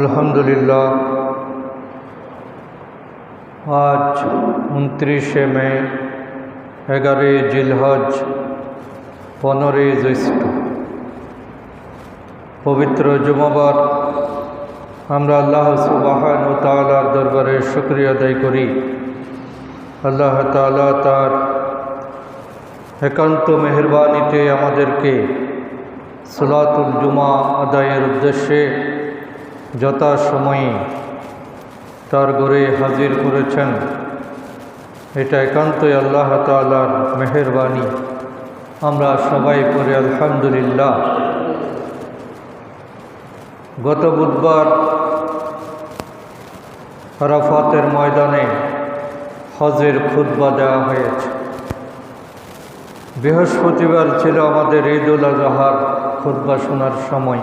আলহামদুলিল্লাহ, আজ 29শে মে, 11 জিলহজ, 15 জ্যৈষ্ঠ, পবিত্র জুমাবার। আমরা আল্লাহ সুবহানাহু ওয়া তাআলার দরবারে শুকরিয়া আদায় করি। আল্লাহ তাআলা তার একান্ত মেহেরবানিতে আমাদেরকে সালাতুল জুমা আদায়ের উদ্দেশ্যে যথাসময়ে তার ঘরে হাজির করেছেন। এটা একান্তই আল্লাহ তাআলার মেহেরবানি। আমরা সবাই পড়ি আলহামদুলিল্লাহ। গত বুধবার আরাফাতের ময়দানে হজের খুতবা দেওয়া হয়েছে। বৃহস্পতিবার ছিল আমাদের ঈদুল আজহার খুতবা শোনার সময়,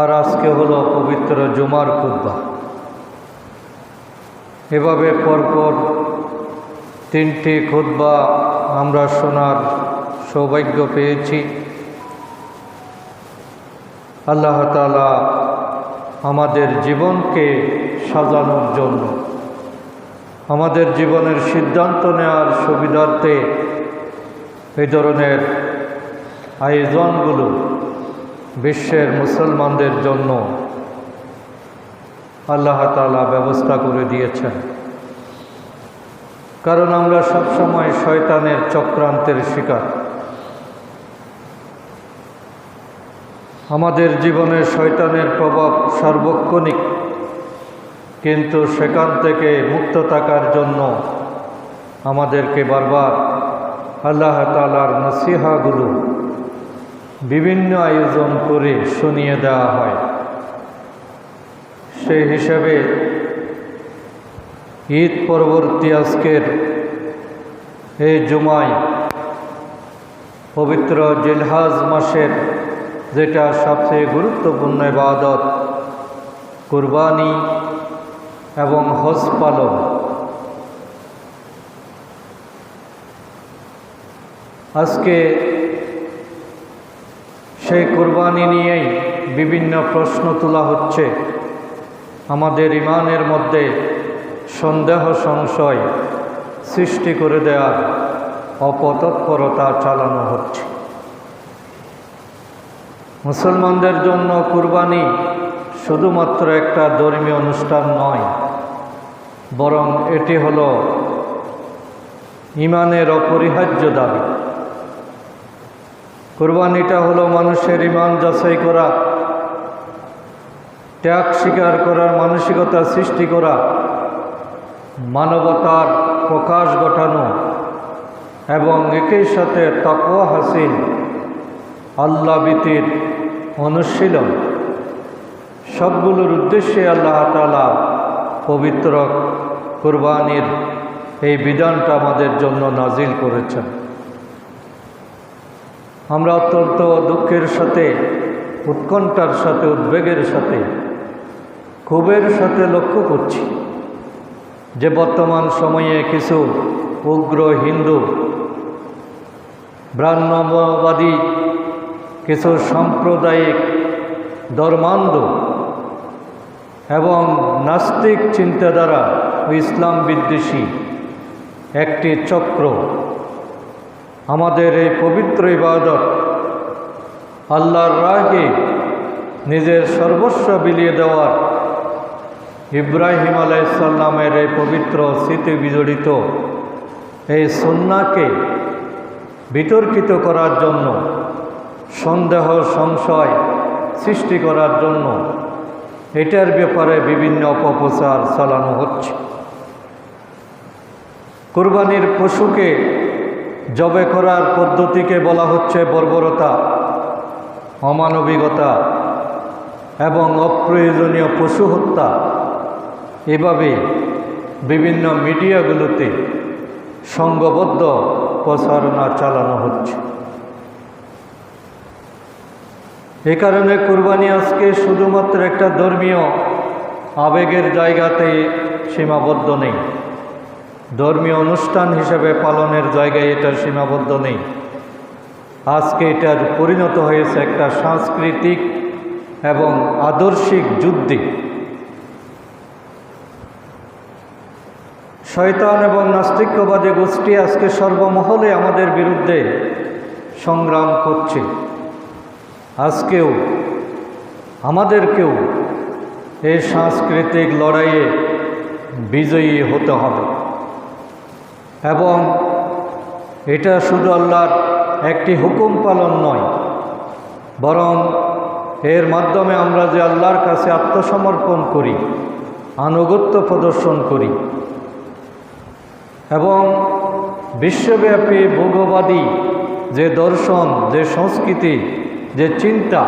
আর আজকে হলো পবিত্র জুমার খুতবা। এভাবে পরপর 3টি খুতবা আমরা শোনার সৌভাগ্য পেয়েছি। আল্লাহ তাআলা আমাদের জীবনকে সাজানোর জন্য, আমাদের জীবনের সিদ্ধান্ত নেওয়ার সুবিধার্থে এই ধরনের আয়োজনগুলো বিশ্বের মুসলমানদের জন্য আল্লাহ তাআলা ব্যবস্থা করে দিয়েছেন। কারণ আমরা সবসময় শয়তানের চক্রান্তের শিকার। আমাদের জীবনে শয়তানের প্রভাব সার্বক্ষণিক, কিন্তু সেখান থেকে মুক্ত থাকার জন্য আমাদেরকে বারবার আল্লাহ তাআলার নসিহাগুলো বিভিন্ন আয়োজন করে শুনিয়ে দেওয়া হয়। সেই হিসাবে ঈদ পরবর্তী আজকের এই জুমায় পবিত্র জিলহজ মাসের যেটা সবচেয়ে গুরুত্বপূর্ণ ইবাদত, কুরবানি এবং হজ পালন, আজকে সেই কুরবানি নিয়েই বিভিন্ন প্রশ্ন তোলা হচ্ছে। আমাদের ঈমানের মধ্যে সন্দেহ সংশয় সৃষ্টি করে দেওয়ার অপতৎপরতা চালানো হচ্ছে। মুসলমানদের জন্য কুরবানি শুধুমাত্র একটা ধর্মীয় অনুষ্ঠান নয়, বরং এটি হলো ঈমানের অপরিহার্য দাবি। কুরবানিটা হলো মানুষের ঈমান যাচাই করা, ত্যাগ স্বীকার করার মানসিকতা সৃষ্টি করা, মানবতার প্রকাশ ঘটানো এবং একই সাথে তাকওয়া হাসিল, আল্লাহ ভীতির অনুশীলন, সবগুলোর উদ্দেশ্যে আল্লাহ তাআলা পবিত্র কুরবানির এই বিধানটা আমাদের জন্য নাজিল করেছেন। আমরা অত্যন্ত দুঃখের সাথে, উৎকণ্ঠার সাথে, উদ্বেগের সাথে, ক্ষোভের সাথে লক্ষ্য করছি যে বর্তমান সময়ে কিছু উগ্র হিন্দু, ব্রাহ্মণ্যবাদী, কিছু সাম্প্রদায়িক ধর্মান্ধ এবং নাস্তিক চিন্তাধারা ও ইসলাম বিদ্বেষী একটি চক্র আমাদের এই পবিত্র ইবাদত, আল্লাহর রাহে নিজের সর্বস্ব বিলিয়ে দেওয়ার, ইব্রাহিম আলাইহিস সালামের এই পবিত্র স্মৃতি বিজড়িত এই সুন্নাহকে বিতর্কিত করার জন্য, সন্দেহ সংশয় সৃষ্টি করার জন্য এটার ব্যাপারে বিভিন্ন অপপ্রচার চালানো হচ্ছে। কুরবানির পশুকে জবে করার পদ্ধতিকে বলা হচ্ছে বর্বরতা, অমানবিকতা এবং অপ্রয়োজনীয় পশু হত্যা। এভাবে বিভিন্ন মিডিয়াগুলোতে সংঘবদ্ধ প্রচারণা চালানো হচ্ছে। এ কারণে কুরবানি আজকে শুধুমাত্র একটা ধর্মীয় আবেগের জায়গাতে সীমাবদ্ধ নেই, ধর্মীয় অনুষ্ঠান হিসেবে পালনের জায়গায় এটা সীমাবদ্ধ নেই। আজকে এটার পরিণত হয়েছে একটা সাংস্কৃতিক এবং আদর্শিক যুদ্ধে। শয়তান এবং নাস্তিক্যবাদী গোষ্ঠী আজকে সর্বমহলে আমাদের বিরুদ্ধে সংগ্রাম করছে। আজকেও আমাদেরকেও এই সাংস্কৃতিক লড়াইয়ে বিজয়ী হতে হবে এবং এটা শুধু আল্লাহর একটি হুকুম পালন নয়, বরং এর মাধ্যমে আমরা যে আল্লাহর কাছে আত্মসমর্পণ করি, আনুগত্য প্রদর্শন করি এবং বিশ্বব্যাপী ভোগবাদী যে দর্শন, যে সংস্কৃতি, যে চিন্তা,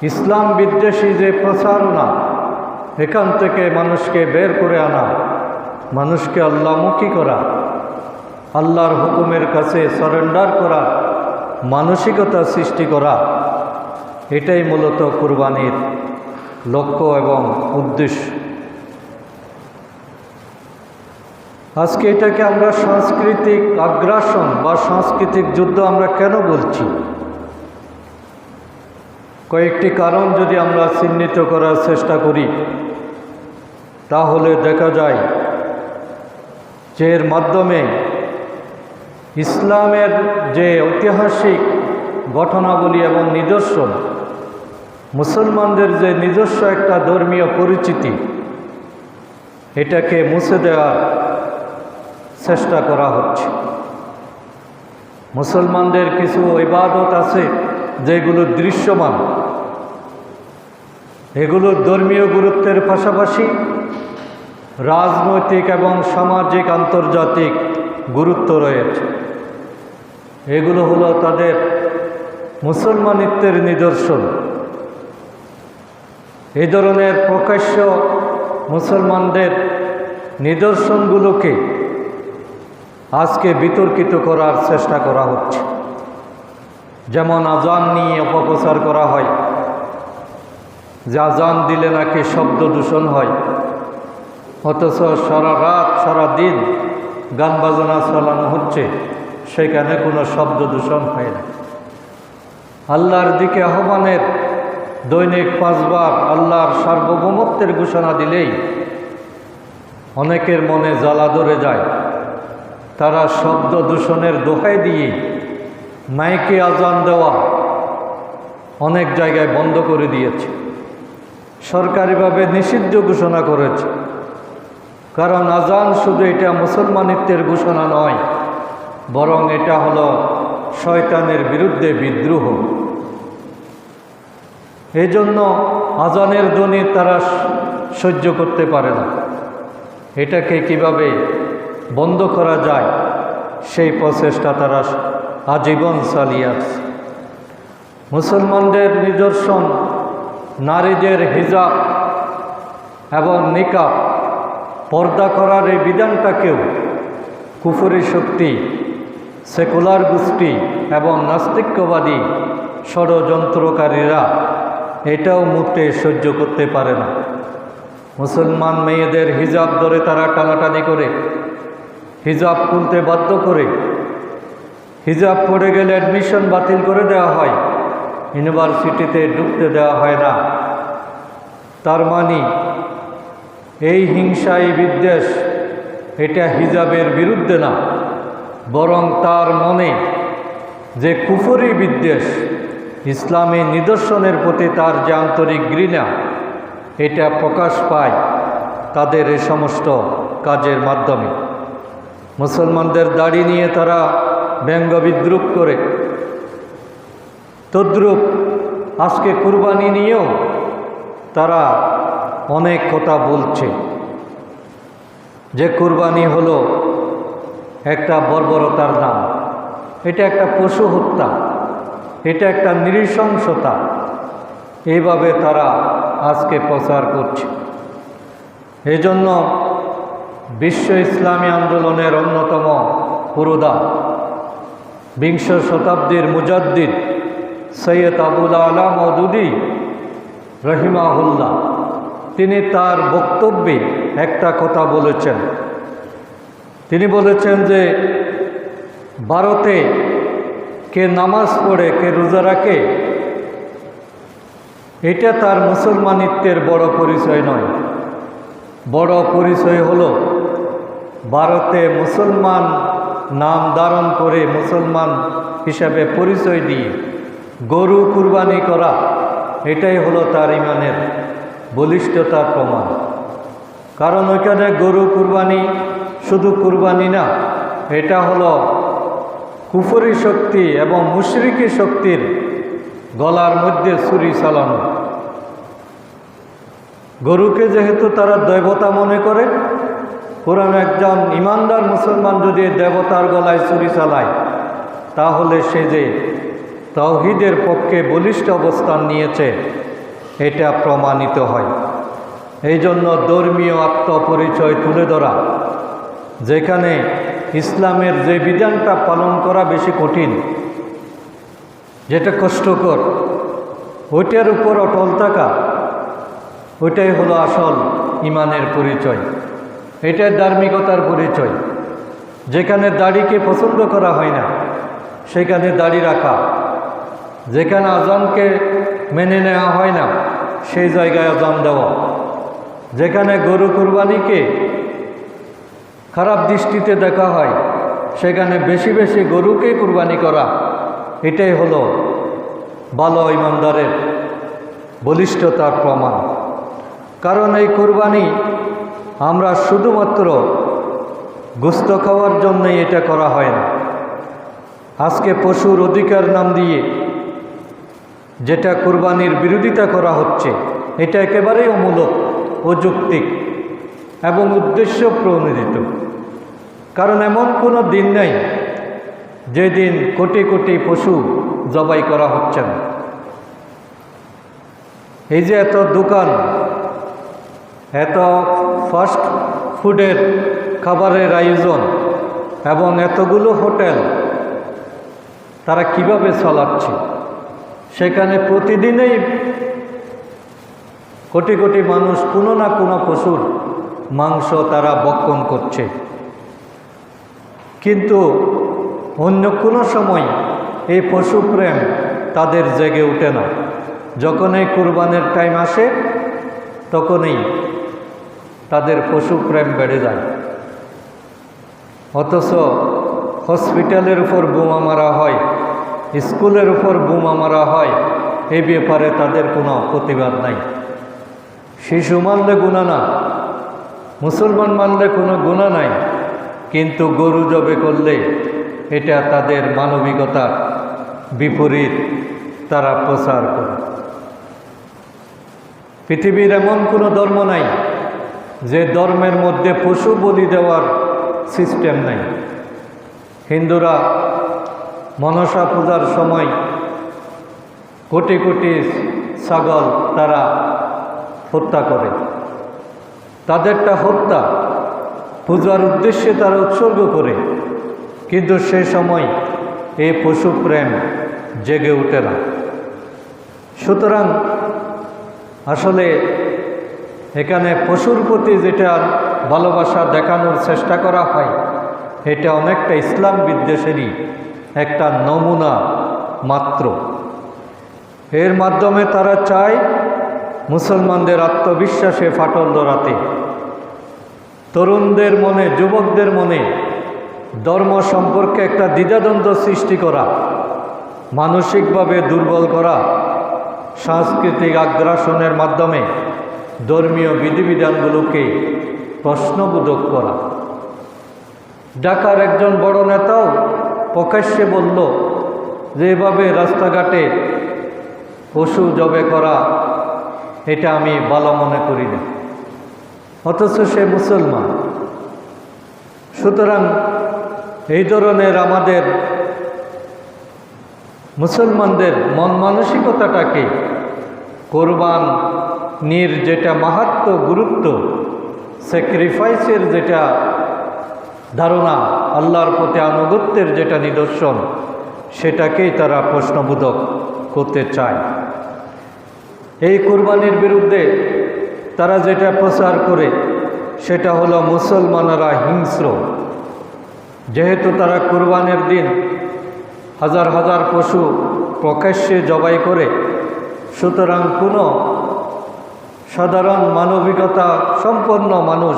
ইসলাম বিদ্বেষী যে প্রচারণা, এখান থেকে মানুষকে বের করে আনা, মানুষকে আল্লাহমুখী করা, আল্লাহর হুকুমের কাছে সারেন্ডার করা, মানসিকতা সৃষ্টি করা, এটাই মূলত কুরবানির লক্ষ্য এবং উদ্দেশ্য। আজকে এটাকে আমরা সাংস্কৃতিক আগ্রাসন বা সাংস্কৃতিক যুদ্ধ আমরা কেন বলছি? কয়েকটি কারণ যদি আমরা চিহ্নিত করার চেষ্টা করি তাহলে দেখা যায় যে এর মাধ্যমে ইসলামের যে ঐতিহাসিক ঘটনাবলী এবং নিদর্শন, মুসলমানদের যে নিজস্ব একটা ধর্মীয় পরিচিতি, এটাকে মুছে দেওয়ার চেষ্টা করা হচ্ছে। মুসলমানদের কিছু ইবাদত আছে যেগুলো দৃশ্যমান, এগুলোর ধর্মীয় গুরুত্বের পাশাপাশি রাজনৈতিক এবং সামাজিক আন্তর্জাতিক গুরুত্ব রয়েছে। এগুলো হলো তাদের মুসলমানিত্বের নিদর্শন। এই ধরনের প্রকাশ্য মুসলমানদের নিদর্শনগুলোকে আজকে বিতর্কিত করার চেষ্টা করা হচ্ছে। যেমন আজান নিয়ে অপপ্রচার করা হয় যে আজান দিলে নাকি শব্দ দূষণ হয়, অথচ সারা রাত সারা দিন গান বাজনা চালানো হচ্ছে, সেখানে কোনো শব্দ দূষণ হয় না। আল্লাহর দিকে আহ্বানের দৈনিক 5 বার আল্লাহর সার্বভৌমত্বের ঘোষণা দিলেই অনেকের মনে জ্বালা ধরে যায়। তারা শব্দ দূষণের দোহাই দিয়ে মাইকে আজান দেওয়া অনেক জায়গায় বন্ধ করে দিয়েছে, সরকারিভাবে নিষিদ্ধ ঘোষণা করেছে। কারণ আজান শুধু এটা মুসলমানিত্বের ঘোষণা নয়, বরং এটা হলো শয়তানের বিরুদ্ধে বিদ্রোহ। এই জন্য আজানের ধ্বনি তারা সহ্য করতে পারে না। এটাকে কিভাবে বন্ধ করা যায় সেই প্রচেষ্টা তারা আজীবন চালিয়ে আসছে। মুসলমানদের নিদর্শন নারীদের হিজাব এবং নিকাব, পর্দা করার এই বিধানটাকেও কুফরি শক্তি, সেকুলার গোষ্ঠী এবং নাস্তিক্যবাদী ষড়যন্ত্রকারীরা এটাও মোটে সহ্য করতে পারে না। মুসলমান মেয়েদের হিজাব ধরে তারা টানাটানি করে, হিজাব খুলতে বাধ্য করে, হিজাব পড়ে গেলে অ্যাডমিশন বাতিল করে দেওয়া হয়, ইউনিভার্সিটিতে ঢুকতে দেওয়া হয় না। তার মানে এই হিংসা, এই বিদ্বেষ এটা হিজাবের বিরুদ্ধে না, বরং তার মনে যে কুফরি বিদ্বেষ, ইসলামী নিদর্শনের প্রতি তার যে আন্তরিক ঘৃণা, এটা প্রকাশ পায় তাদের এই সমস্ত কাজের মাধ্যমে। মুসলমানদের দাড়ি নিয়ে তারা ব্যঙ্গ বিদ্রুপ করে, তদ্রূপ আজকে কুরবানি নিয়েও তারা অনেক কথা বলছে যে কুরবানি হলো একটা বর্বরতার নাম, এটা একটা পশু হত্যা, এটা একটা নৃশংসতা। এইভাবে তারা আজকে প্রচার করছে। এই জন্য বিশ্ব ইসলামী আন্দোলনের অন্যতম পুরোধা, বিংশ শতাব্দীর মুজাদ্দিদ সৈয়দ আবুল আলা মওদুদী রহিমাহুল্লাহ, তিনি তার বক্তব্যে একটা কথা বলেছেন। তিনি বলেছেন যে ভারতে কে নামাজ পড়ে, কে রোজা রাখে, এটা তার মুসলমানিত্বের বড় পরিচয় নয়। বড় পরিচয় হলো ভারতে মুসলমান নাম ধারণ করে মুসলমান হিসাবে পরিচয় দিয়ে গরু কুরবানি করা, এটাই হলো তার ইমানের বলিষ্ঠতার প্রমাণ। কারণ ওইখানে গরু কুরবানি শুধু কুরবানি না, এটা হলো কুফরি শক্তি এবং মুশরিকি শক্তির গলার মধ্যে ছুরি চালানো। গরুকে যেহেতু তারা দেবতা মনে করে, কোরআন একজন ইমানদার মুসলমান যদি দেবতার গলায় ছুরি চালায়, তাহলে সে যে তাওহীদের পক্ষে বলিষ্ঠ অবস্থান নিয়েছে এটা প্রমাণিত হয়। এই জন্য ধর্মীয় আত্মপরিচয় তুলে ধরা, যেখানে ইসলামের যে বিধানটা পালন করা বেশি কঠিন, যেটা কষ্টকর, ওইটার উপর অটল থাকা, ওইটাই হলো আসল ইমানের পরিচয়। এটাই ধার্মিকতার পরিচয়। যেখানে দাড়িকে পছন্দ করা হয় না সেখানে দাড়ি রাখা, যেখানে আজানকে মেনে নেওয়া হয় না সেই জায়গায় আজান দেওয়া, যেখানে গরু কুরবানিকে খারাপ দৃষ্টিতে দেখা হয় সেখানে বেশি বেশি গরুকে কুরবানি করা, এটাই হলো ভালো ইমানদারের বলিষ্ঠতার প্রমাণ। কারণ এই কুরবানি আমরা শুধুমাত্র গোশত খাওয়ার জন্যই এটা করা হয় না। আজকে পশুর অধিকার নাম দিয়ে যেটা কুরবানির বিরোধিতা করা হচ্ছে, এটা একেবারেই অমূলক, অযৌক্তিক এবং উদ্দেশ্য প্রণোদিত। কারণ এমন কোনো দিন নেই যেদিন কোটি কোটি পশু জবাই করা হচ্ছে না। এই যে এত দোকান, এত ফাস্ট ফুডের খাবারের আয়োজন এবং এতগুলো হোটেল, তারা কিভাবে চালাচ্ছে? সেখানে প্রতিদিনই কোটি কোটি মানুষ কোনো না কোনো পশুর মাংস তারা ভক্ষণ করছে। কিন্তু অন্য কোনো সময় এই পশুপ্রেম তাদের জেগে ওঠে না। যখন এই কুরবানের টাইম আসে তখনই তাদের পশুপ্রেম বেড়ে যায়। অথচ হসপিটালের উপর বোমা মারা হয়, স্কুলের উপর বোমা মারা হয়, এই ব্যাপারে তাদের কোনো প্রতিবাদ নাই। শিশু মানলে গুনাহ না, মুসলমান মানলে কোনো গুনাহ নাই, কিন্তু গরু জবে করলে এটা তাদের মানবিকতার বিপরীত তারা প্রচার করে। পৃথিবীর এমন কোনো ধর্ম নাই যে ধর্মের মধ্যে পশু বলি দেওয়ার সিস্টেম নাই। হিন্দুরা মনসা পূজার সময় কোটি কোটি ছাগল তারা হত্যা করে। তাদেরটা হত্যা পূজার উদ্দেশ্যে তারা উৎসর্গ করে, কিন্তু সে সময় এই পশুপ্রেম জেগে ওঠে না। সুতরাং আসলে এখানে পশুর প্রতি যেটা ভালোবাসা দেখানোর চেষ্টা করা হয়, এটা অনেকটা ইসলাম বিদ্বেষেরই একটা নমুনা মাত্র। এর মাধ্যমে তারা চায় মুসলমানদের আত্মবিশ্বাসে ফাটল ধরাতে, তরুণদের মনে, যুবকদের মনে ধর্ম সম্পর্কে একটা দ্বিধাদ্বন্দ্ব সৃষ্টি করা, মানসিকভাবে দুর্বল করা, সাংস্কৃতিক আগ্রাসনের মাধ্যমে ধর্মীয় বিধিবিধানগুলোকে প্রশ্নবোধক করা। ঢাকার একজন বড় নেতাও প্রকাশ্যে বলল যে এভাবে রাস্তাঘাটে পশু জবে করা এটা আমি ভালো মনে করি না, অথচ সে মুসলমান। সুতরাং এই ধরনের আমাদের মুসলমানদের মন মানসিকতাটাকে কোরবানির যেটা মাহাত্ম্য, গুরুত্ব, স্যাক্রিফাইসের যেটা ধারণা, আল্লাহর প্রতি আনুগত্যের যেটা নিদর্শন, সেটাকেই তারা প্রশ্নবোধক করতে চায়। এই কুরবানির বিরুদ্ধে তারা যেটা প্রচার করে সেটা হলো মুসলমানরা হিংস্র। যেহেতু তারা কুরবানের দিন হাজার হাজার পশু প্রকাশ্যে জবাই করে সুতরাং কোনো সাধারণ মানবিকতা সম্পন্ন মানুষ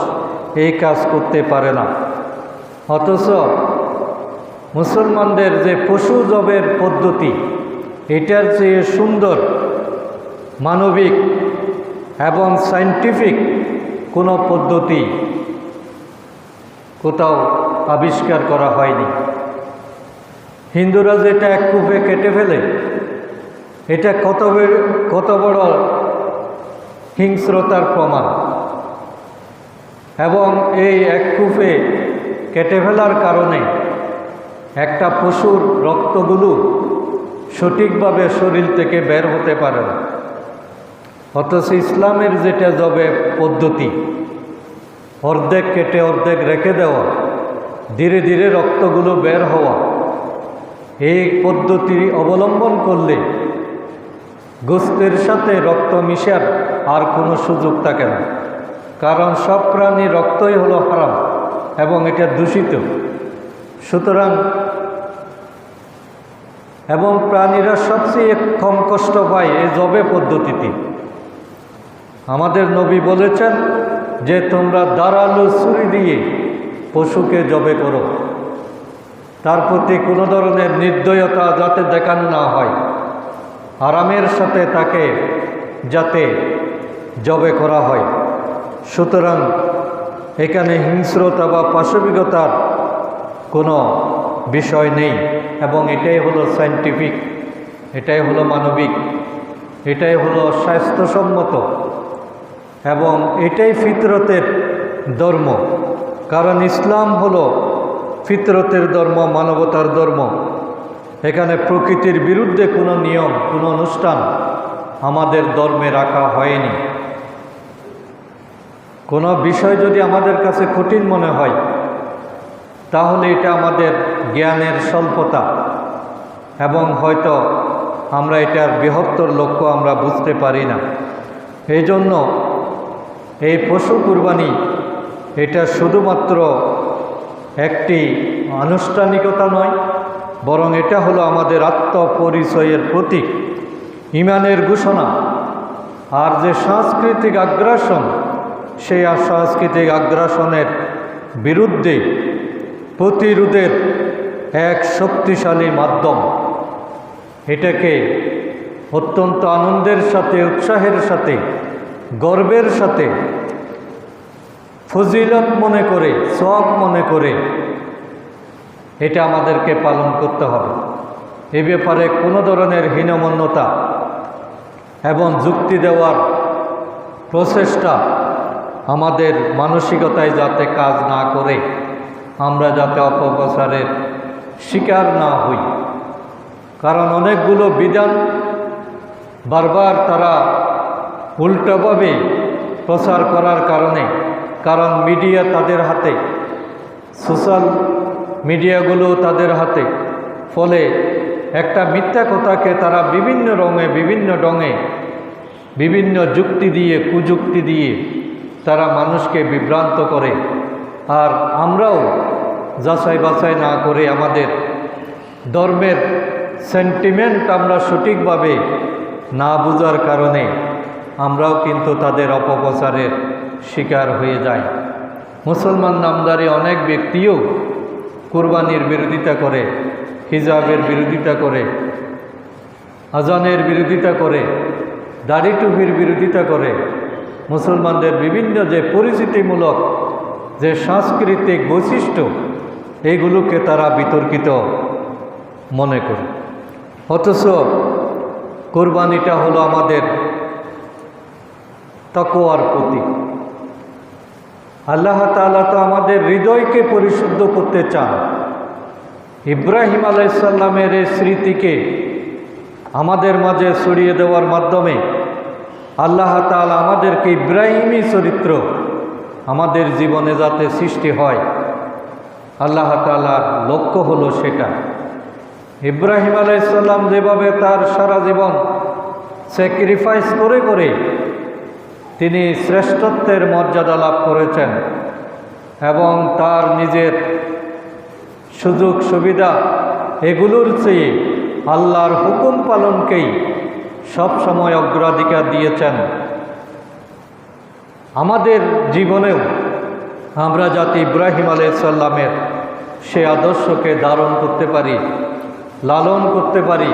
এই কাজ করতে পারে না। অথচ মুসলমানদের যে পশু জবের পদ্ধতি, এটার চেয়ে সুন্দর, মানবিক এবং সায়েন্টিফিক কোনো পদ্ধতি কোথাও আবিষ্কার করা হয়নি। হিন্দুরা যেটা এক কূপে কেটে ফেলে, এটা কত বড় হিংস্রতার প্রমাণ। এবং এই এক কূপে কেটে ফেলার কারণে একটা পশুর রক্তগুলো সঠিকভাবে শরীর থেকে বের হতে পারে না। অথচ ইসলামের যেটা জবে পদ্ধতি, অর্ধেক কেটে অর্ধেক রেখে দেওয়া, ধীরে ধীরে রক্তগুলো বের হওয়া, এই পদ্ধতি অবলম্বন করলে গোশতের সাথে রক্ত মিশার আর কোনো সুযোগ থাকে না। কারণ সব প্রাণী রক্তই হলো হারাম এবং এটা দূষিত। সুতরাং এবং প্রাণীরা সবচেয়ে কম কষ্ট পায় এই জবে পদ্ধতিতে। আমাদের নবী বলেছেন যে তোমরা ধারালো ছুরি দিয়ে পশুকে জবে করো, তার প্রতি কোনো ধরনের নির্দয়তা যাতে দেখানো না হয়, আরামের সাথে তাকে যাতে জবে করা হয়। সুতরাং এখানে হিংস্রতা বা পাশবিকতার কোনো বিষয় নেই এবং এটাই হলো সায়েন্টিফিক, এটাই হলো মানবিক, এটাই হলো স্বাস্থ্যসম্মত এবং এটাই ফিতরতের ধর্ম। কারণ ইসলাম হলো ফিতরতের ধর্ম, মানবতার ধর্ম। এখানে প্রকৃতির বিরুদ্ধে কোনো নিয়ম, কোনো অনুষ্ঠান আমাদের ধর্মে রাখা হয়নি। কোনো বিষয় যদি আমাদের কাছে কঠিন মনে হয়, তাহলে এটা আমাদের জ্ঞানের স্বল্পতা এবং হয়তো আমরা এটার বৃহত্তর লক্ষ্য আমরা বুঝতে পারি না। এই জন্য এই পশু কুরবানি এটা শুধুমাত্র একটি আনুষ্ঠানিকতা নয়, বরং এটা হলো আমাদের আত্মপরিচয়ের প্রতীক, ঈমানের ঘোষণা। আর যে সাংস্কৃতিক আগ্রাসন, সেই সাংস্কৃতিক আগ্রাসনের বিরুদ্ধে প্রতিরোধের এক শক্তিশালী মাধ্যম। এটাকে অত্যন্ত আনন্দের সাথে, উৎসাহের সাথে, গর্বের সাথে, ফজিলত মনে করে, সওয়াব মনে করে এটা আমাদেরকে পালন করতে হবে। এ ব্যাপারে কোনো ধরনের হীনমন্যতা এবং যুক্তি দেওয়ার প্রচেষ্টা আমাদের মানসিকতায় যাতে কাজ না করে, আমরা যাতে অপপ্রচারের শিকার না হই। কারণ অনেকগুলো বিধান বারবার তারা উল্টোভাবে প্রচার করার কারণে, কারণ মিডিয়া তাদের হাতে, সোশ্যাল মিডিয়াগুলো তাদের হাতে, ফলে একটা মিথ্যা কথাকে তারা বিভিন্ন রঙে, বিভিন্ন ঢঙে, বিভিন্ন যুক্তি দিয়ে, কুযুক্তি দিয়ে তারা মানুষকে বিভ্রান্ত করে। আর আমরাও যাচাই বাছাই না করে আমাদের ধর্মের সেন্টিমেন্ট আমরা সঠিকভাবে না বুঝার কারণে আমরাও কিন্তু তাদের অপপ্রচারের শিকার হয়ে যাই। মুসলমান নামধারী অনেক ব্যক্তিও কুরবানির বিরোধিতা করে, হিজাবের বিরোধিতা করে, আজানের বিরোধিতা করে, দাড়ি টুপির বিরোধিতা করে, মুসলমানদের বিভিন্ন যে পরিচিতিমূলক যে সাংস্কৃতিক বৈশিষ্ট্য, এইগুলোকে তারা বিতর্কিত মনে করে। অথচ কুরবানিটা হলো আমাদের তাকওয়ার প্রতীক। আল্লাহ তাআলা তো আমাদের হৃদয়কে পরিশুদ্ধ করতে চান। ইব্রাহিম আলাইহিস সালামের এই স্মৃতিকে আমাদের মাঝে ছড়িয়ে দেওয়ার মাধ্যমে আল্লাহ তাআলা আমাদেরকে ইব্রাহিমী চরিত্র আমাদের জীবনে যাতে সৃষ্টি হয়, আল্লাহ তাআলার লক্ষ্য হলো সেটা। ইব্রাহিম আলাইহিস সালাম যেভাবে তার সারা জীবন স্যাক্রিফাইস করে করে তিনি শ্রেষ্ঠত্বের মর্যাদা লাভ করেছেন এবং তার নিজের সুযোগ সুবিধা এগুলোর চেয়ে আল্লাহর হুকুম পালনকেই সব সময় অগ্রাধিকার দিয়েছেন। আমাদের জীবনেও আমরা যাতে ইব্রাহিম আলাইহিস সালামের সে আদর্শকে ধারণ করতে পারি, লালন করতে পারি,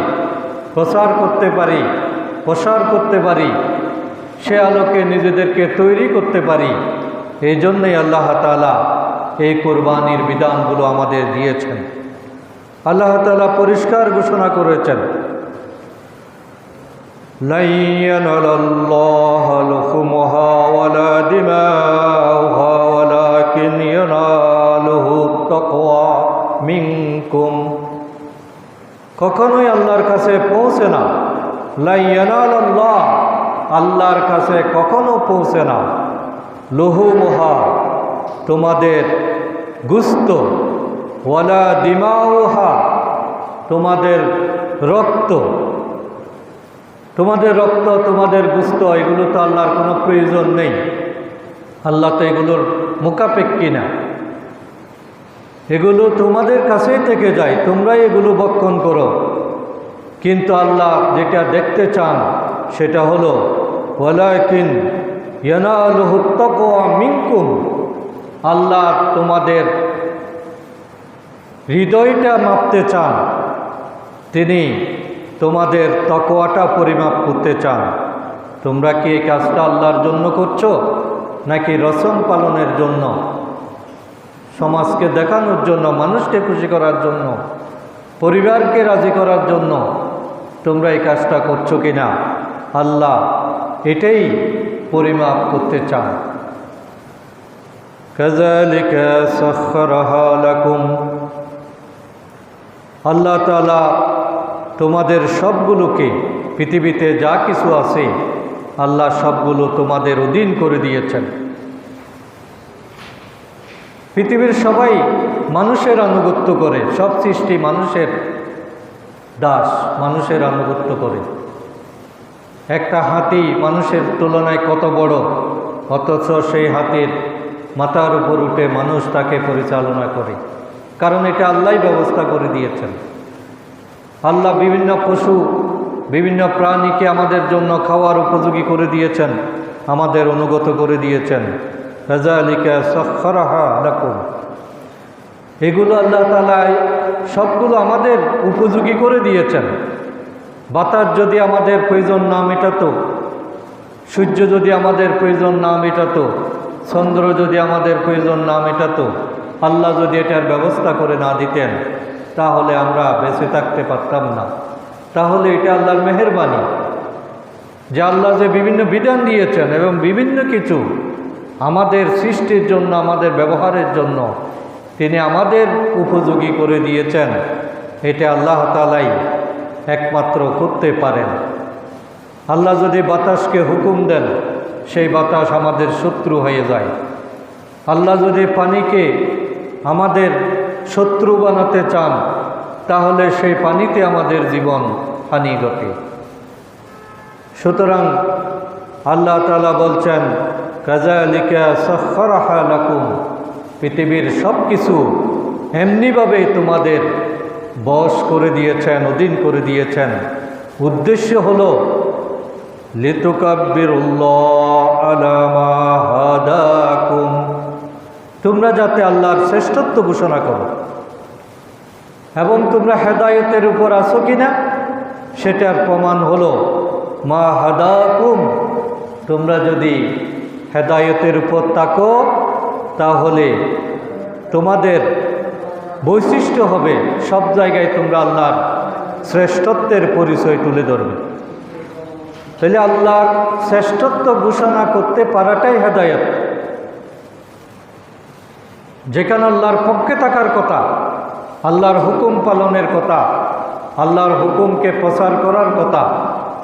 প্রচার করতে পারি, প্রসার করতে পারি, সে আলোকে নিজেদেরকে তৈরি করতে পারি। এই জন্যই আল্লাহ তাআলা এই কোরবানির বিধানগুলো আমাদের দিয়েছেন। আল্লাহ তাআলা পরিষ্কার ঘোষণা করেছেন, লা ইয়ানালাল্লাহু লুহুমুহা ওয়ালা দিমাউহা ওয়ালাকিন ইয়ানালুহু তাকওয়া মিনকুম। কখনোই আল্লাহর কাছে পৌঁছে না, লা ইয়ানালাল্লাহ, আল্লাহর কাছে কখনো পৌঁছে না, লুহুমুহা, তোমাদের গুস্ত, ওয়ালা দিমাউহা, তোমাদের রক্ত, তোমাদের গুস্ত, এগুলো তো আল্লাহর কোনো প্রয়োজন নেই। আল্লাহ তো এগুলোর মুখাপেক্ষী না, এগুলো তোমাদের কাছেই থেকে যায়, তোমরাই এগুলো ভক্ষণ করো। কিন্তু আল্লাহ যেটা দেখতে চান সেটা হলো ওয়ালাকিন ইয়ানালুহু তাকওয়া মিনকুম, আল্লাহ তোমাদের হৃদয়টা মাপতে চান, তিনি তোমাদের তাকওয়াটা পরিমাপ করতে চান। তোমরা কি এই কাজটা আল্লাহর জন্য করছো, নাকি রসম পালনের জন্য, সমাজকে দেখানোর জন্য, মানুষকে খুশি করার জন্য, পরিবারকে রাজি করার জন্য তোমরা এই কাজটা করছো কিনা? আল্লাহ এটাই পরিমাপ করতে চান। কাযালিকা সাখখারাহা লাকুম, আল্লাহ তাআলা তোমাদের সবগুলোকে, পৃথিবীতে যা কিছু আছে আল্লাহ সবগুলো তোমাদের অধীন করে দিয়েছেন। পৃথিবীর সবাই মানুষের আনুগত্য করে, সব সৃষ্টি মানুষের দাস, মানুষের আনুগত্য করে। একটা হাতি মানুষের তুলনায় কত বড়, অথচ সেই হাতির মাথার উপর উঠে মানুষ তাকে পরিচালনা করে, কারণ এটা আল্লাহই ব্যবস্থা করে দিয়েছেন। আল্লাহ বিভিন্ন পশু, বিভিন্ন প্রাণীকে আমাদের জন্য খাওয়ার উপযোগী করে দিয়েছেন, আমাদের অনুগত করে দিয়েছেন। কাযালিকা সাখখারাহা লাকুম, এগুলো আল্লাহ তাআলা সবগুলো আমাদের উপযোগী করে দিয়েছেন। বাতাস যদি আমাদের প্রয়োজন না মেটাতো, সূর্য যদি আমাদের প্রয়োজন না মেটাতো, চন্দ্র যদি আমাদের প্রয়োজন না মেটাতো, আল্লাহ যদি এটার ব্যবস্থা করে না দিতেন, তাহলে আমরা বেঁচে থাকতে পারতাম না। তাহলে এটা আল্লাহর মেহেরবানি যে আল্লাহ যে বিভিন্ন বিধান দিয়েছেন এবং বিভিন্ন কিছু আমাদের সৃষ্টির জন্য, আমাদের ব্যবহারের জন্য তিনি আমাদের উপযোগী করে দিয়েছেন। এটা আল্লাহ তাআলাই একমাত্র করতে পারেন। আল্লাহ যদি বাতাসকে হুকুম দেন, সেই বাতাস আমাদের শত্রু হয়ে যায়। আল্লাহ যদি পানিকে আমাদের শত্রু বানাতে চান, তাহলে সেই পানিতে আমাদের জীবন হানি ঘটে। সুতরাং আল্লাহ তাআলা বলছেন, কাযালিকা সাখখারাহা লাকুম, পৃথিবীর সব কিছু এমনিভাবেই তোমাদের বশ করে দিয়েছেন, অধীন করে দিয়েছেন। উদ্দেশ্য হলো লিতুকাব্বিরুল্লাহ আলা মা হাদাকুম, তোমরা যাতে আল্লাহর শ্রেষ্ঠত্ব ঘোষণা করো এবং তোমরা হেদায়েতের উপর আছো কিনা সেটার প্রমাণ হলো মা হাদাকুম। তোমরা যদি হেদায়েতের উপর থাকো, তাহলে তোমাদের বৈশিষ্ট্য হবে সব জায়গায় তোমরা আল্লাহর শ্রেষ্ঠত্বের পরিচয় তুলে ধরবে। তাহলে আল্লাহর শ্রেষ্ঠত্ব ঘোষণা করতে পারাটাই হেদায়েত। যেখানে আল্লাহর পক্ষে থাকার কথা, আল্লাহর হুকুম পালনের কথা, আল্লাহর হুকুমকে প্রচার করার কথা,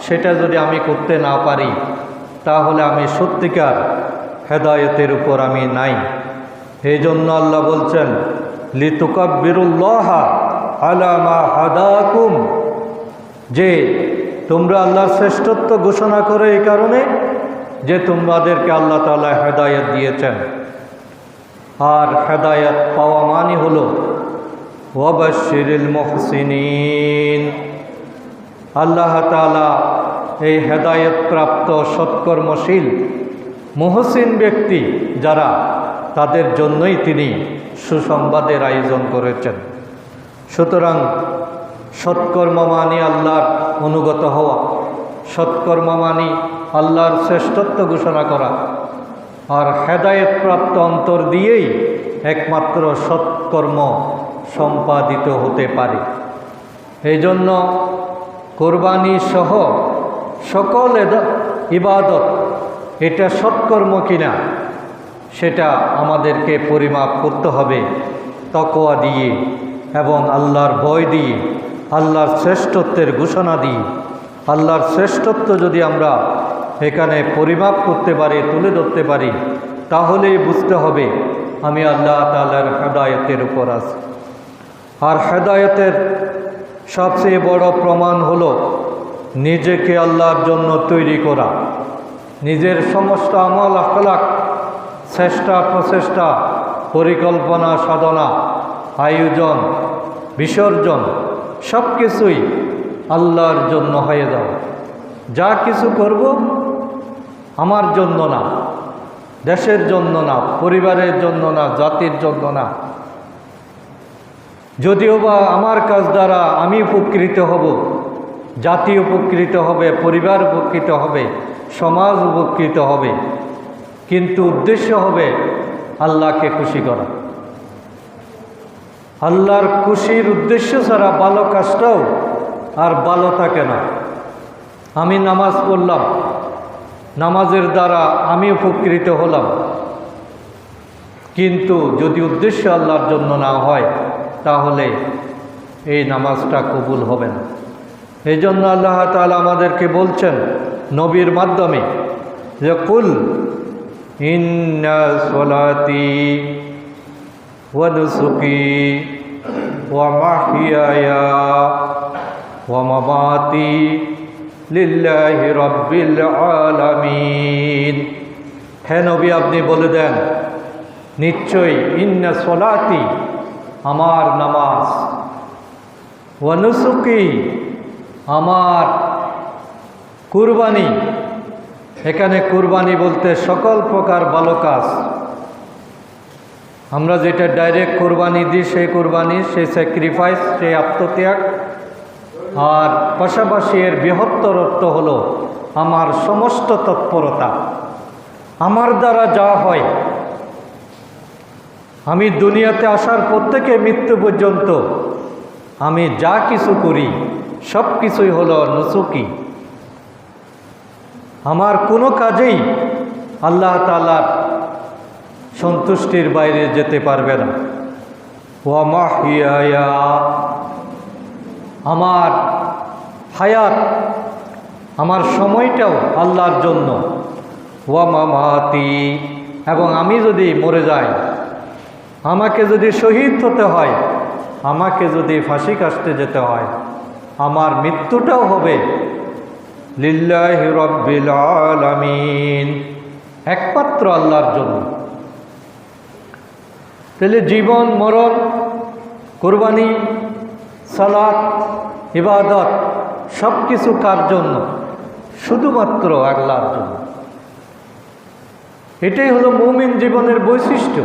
সেটা যদি আমি করতে না পারি, তাহলে আমি সত্যিকার হেদায়েতের উপর আমি নাই। এই জন্য আল্লাহ বলছেন, লিতুকাব্বিরুল্লাহ আলা মা হাদাকুম, যে তোমরা আল্লাহর শ্রেষ্ঠত্ব ঘোষণা করো এই কারণে যে তোমাদেরকে আল্লাহ তাআলা হেদায়েত দিয়েছেন। আর হেদায়েত পাওয়া মানে হলো ওয়াবাশশিরিল মুহসিনিন, আল্লাহ তাআলা এই হেদায়েতপ্রাপ্ত সৎকর্মশীল মুহসিন ব্যক্তি যারা, তাদের জন্যই তিনি সুসংবাদের আয়োজন করেছেন। সুতরাং সৎকর্ম মানি আল্লাহর অনুগত হওয়া, সৎকর্ম মানি আল্লাহর শ্রেষ্ঠত্ব ঘোষণা করা, আর হেদায়েতপ্রাপ্ত অন্তর দিয়েই একমাত্র সৎকর্ম সম্পাদিত হতে পারে। এই জন্য কোরবানি সহ সকল ইবাদত এটা সৎকর্ম কিনা সেটা আমাদেরকে পরিমাপ করতে হবে তাকওয়া দিয়ে এবং আল্লাহর ভয় দিয়ে, আল্লাহর শ্রেষ্ঠত্বের ঘোষণা দিয়ে। আল্লাহর শ্রেষ্ঠত্ব যদি আমরা এখানে পরিমাপ করতে পারি, তুলে ধরতে পারি, তাহলেই বুঝতে হবে আমি আল্লাহ তাআলার হেদায়েতের উপর আছি। আর হেদায়েতের সবচেয়ে বড় প্রমাণ হলো নিজেকে আল্লাহর জন্য তৈরি করা, নিজের সমস্ত আমল আখলাক, চেষ্টা প্রচেষ্টা, পরিকল্পনা সাধনা, আয়োজন বিসর্জন সব কিছুই আল্লাহর জন্য হয়ে যাও। যা কিছু করব আমার জন্য না, দেশের জন্য না, পরিবারের জন্য না, জাতির জন্য না। যদিও বা আমার কাজ দ্বারা আমি উপকৃত হব, জাতি উপকৃত হবে, পরিবার উপকৃত হবে, সমাজ উপকৃত হবে, কিন্তু উদ্দেশ্য হবে আল্লাহকে খুশি করা। আল্লাহর খুশির উদ্দেশ্য ছাড়া ভালো কাজটাও আর ভালো থাকে না। আমি নামাজ পড়লাম, নামাজের দ্বারা আমি উপকৃত হলাম, কিন্তু যদি উদ্দেশ্য আল্লাহর জন্য না হয় তাহলে এই নামাজটা কবুল হবে না। এই জন্য আল্লাহ তাআলা আমাদেরকে বলছেন নবীর মাধ্যমে যে কুল ইন্না সলাতি ওয়া নুসুকি ওয়া মাহইয়ায়া ওয়া মামাতি লিল্লাহি রাব্বিল আলামিন। হে নবী, আপনি বলে দেন নিশ্চয়ই ইন্না সলাতি আমার নামাজ, ওয়া নুসুকি আমার কুরবানি। এখানে কুরবানি বলতে সকল প্রকার ভালো কাজ, আমরা যেটা ডাইরেক্ট কোরবানি দিই সেই কোরবানি, সেই স্যাক্রিফাইস, সেই আত্মত্যাগ। আর পাশাপাশি এর বৃহত্তর অর্থ হলো আমার সমস্ত তৎপরতা, আমার দ্বারা যা হয়, আমি দুনিয়াতে আসার পর থেকে মৃত্যু পর্যন্ত আমি যা কিছু করি সব কিছুই হলো নুসুকি। আমার কোনো কাজেই আল্লাহ তাআলার সন্তুষ্টির বাইরে যেতে পারবে না। ওয়া মাহইয়ায়া আমার হায়াত, আমার সময়টাও আল্লাহর জন্য। ওয়া মামাতি এবং আমি যদি মরে যাই, আমাকে যদি শহীদ হতে হয়, আমাকে যদি ফাঁসি কাটতে যেতে হয়, আমার মৃত্যুটাও হবে লিল্লাহি রাব্বিল আলামিন, একমাত্র আল্লাহর জন্য। তাহলে জীবন মরণ, কুরবানি, সালাত, ইবাদত সব কিছু কার জন্য? শুধুমাত্র আল্লাহর জন্য। এটাই হলো মুমিন জীবনের বৈশিষ্ট্য।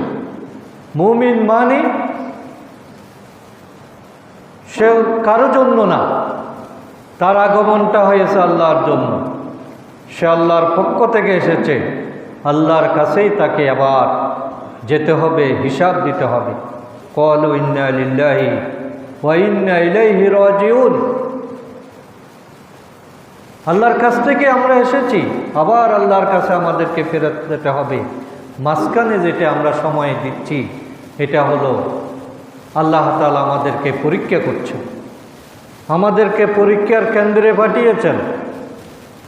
মুমিন মানে সে কারো জন্য না, তার আগমনটা হয়েছে আল্লাহর জন্য। সে আল্লাহর পক্ষ থেকে এসেছে, আল্লাহর কাছেই তাকে আবার যেতে হবে, হিসাব দিতে হবে। ক্বালু ইন্না লিল্লাহি ওয়া ইন্না ইলাইহি রাজিউন। আল্লাহর কাছ থেকে আমরা এসেছি, আবার আল্লাহর কাছে আমাদেরকে ফেরত যেতে হবে। মাঝখানে যেটা আমরা সময় দিচ্ছি, এটা হলো আল্লাহ তাআলা আমাদেরকে পরীক্ষা করছেন, আমাদেরকে পরীক্ষার কেন্দ্রে পাঠিয়েছেন।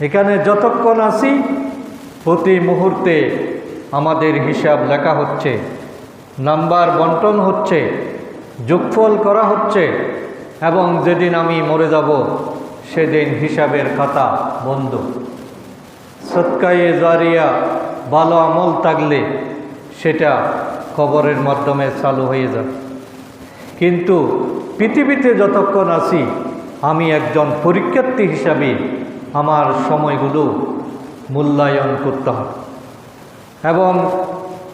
এখানে যতক্ষণ আছি প্রতি মুহূর্তে আমাদের হিসাব লেখা হচ্ছে, নাম্বার বন্টন হচ্ছে, যোগফল করা হচ্ছে, এবং যেদিন আমি মরে যাব সেদিন হিসাবের খাতা বন্ধ। সদকায়ে জারিয়া ভালো আমল থাকলে সেটা কবরের মাধ্যমে চালু হয়ে যাবে। কিন্তু পৃথিবীতে যতক্ষণ আছি আমি একজন পরীক্ষার্থী হিসাবে আমার সময়গুলো মূল্যায়ন করতে হবে। এবং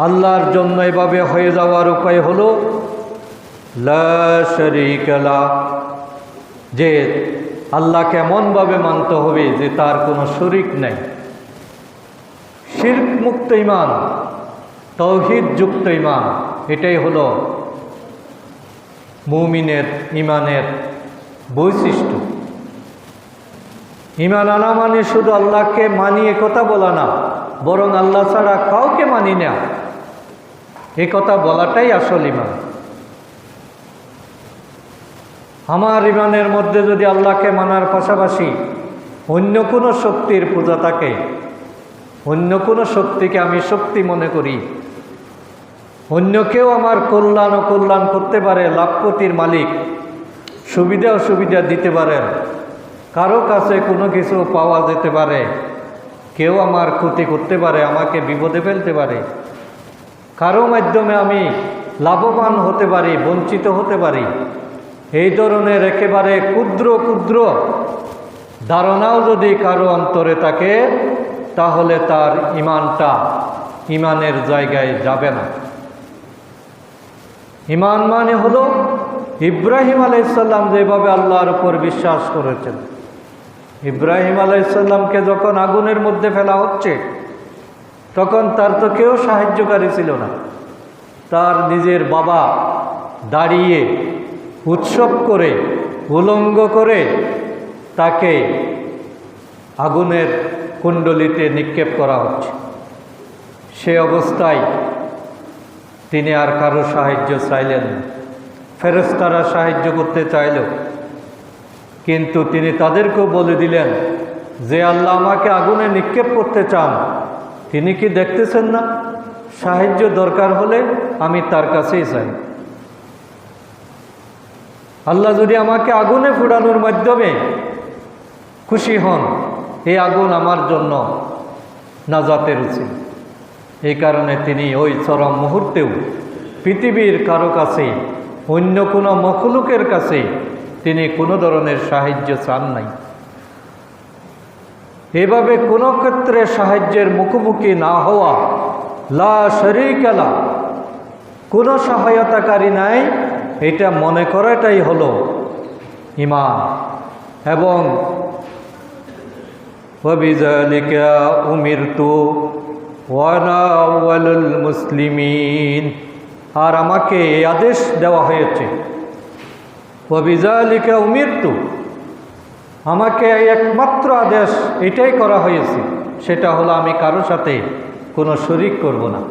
আল্লাহর জন্য এভাবে হয়ে যাওয়ার উপায় হলো লা শারীকা লাহ, যে আল্লাহকে এমনভাবে মানতে হবে যে তার কোনো শরীক নেই। শিরক মুক্ত ঈমান, তাওহীদ যুক্ত ঈমান, এটাই হলো মুমিনের ঈমানের বৈশিষ্ট্য। ঈমান আনা মানে শুধু আল্লাহকে মানিয়ে কথা বলা না, বরং আল্লাহ ছাড়া কাউকে মানি না, এ কথা বলাটাই আসল ঈমান। আমার ঈমানের মধ্যে যদি আল্লাহকে মানার পাশাপাশি অন্য কোনো শক্তির পূজা থাকে, অন্য কোনো শক্তিকে আমি শক্তি মনে করি, অন্য কেউ আমার কল্যাণ ও কল্যাণ করতে পারে, লাখপতির মালিক, সুবিধা অসুবিধা দিতে পারেন, কারো কাছে কোনো কিছু পাওয়া যেতে পারে, কেউ আমার ক্ষতি করতে পারে, আমাকে বিপদে ফেলতে পারে, কারো মাধ্যমে আমি লাভবান হতে পারি, বঞ্চিত হতে পারি, এই ধরনের একেবারে ক্ষুদ্র ক্ষুদ্র ধারণাও যদি কারো অন্তরে থাকে, তাহলে তার ঈমানটা ঈমানের জায়গায় যাবে না। ঈমান মানে হলো ইব্রাহিম আলাইহিস সালাম যেভাবে আল্লাহর উপর বিশ্বাস করেছেন। ইব্রাহিম আলাইহিস সালামকে যখন আগুনের মধ্যে ফেলা হচ্ছে, তখন তার তো কেউ সাহায্যকারী ছিল না। তার নিজের বাবা দাঁড়িয়ে উৎসব করে, উলঙ্গ করে তাকে আগুনের কুণ্ডলিতে নিক্ষেপ করা হচ্ছে। সে অবস্থায় তিনি আর কারো সাহায্য চাইলেন না। ফেরেশতারা সাহায্য করতে চাইল, কিন্তু তিনি তাদেরকেও বলে দিলেন যে আল্লাহ আমাকে আগুনে নিক্ষেপ করতে চান, তিনি কি দেখতেছেন না? সাহায্য দরকার হলে আমি তার কাছেই চাই। আল্লাহ যদি আমাকে আগুনে পোড়ানোর মাধ্যমে খুশি হন, এই আগুন আমার জন্য নাজাতের উচিত। এই কারণে তিনি ওই চরম মুহূর্তেও পৃথিবীর কারো কাছে, অন্য কোনো মখলুকের কাছে তিনি কোনো ধরনের সাহায্য চান নাই। এভাবে কোনো ক্ষেত্রে সাহায্যের মুখোমুখি না হওয়া, লা শারীকা লাহ, কোনো সহায়তাকারী নাই, এটা মনে করাটাই হলো ঈমান। এবং ওয়াবিযালিকা উমিরতু ওয়া আনা আউয়ালুল মুসলিমিন, আর আমাকে এই আদেশ দেওয়া হয়েছে, ওয়াবিযালিকা উমিরতু, আমাকে একমাত্র আদেশ এটাই করা হয়েছে, সেটা হলো আমি কারো সাথে কোনো শরীক করব না।